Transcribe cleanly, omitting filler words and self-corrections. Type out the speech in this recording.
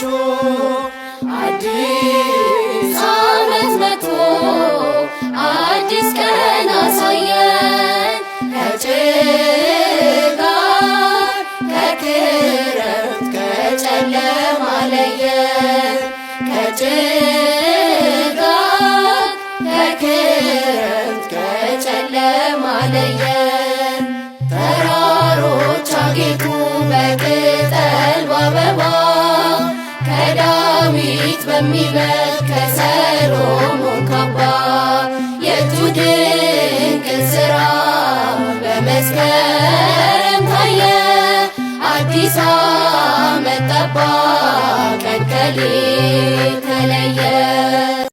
ልጆቹ አዲስ ዓመት መጥቶ አዲስ ቀን አሳየን ከጭጋግ ከክረምት ከጨለማ ለየን ከጭጋግ ከክረምት ከጨለማ ለየን ተራሮች አጌጡ በቅጠል በአበባ ከዳዊት በሚበልጥ ከሰሎሞን ካባ የቱ ድንቅ ሥራ በመስከረም ታየ አዲስ ዓመት ጠባ ቀን ከሌት ተለየ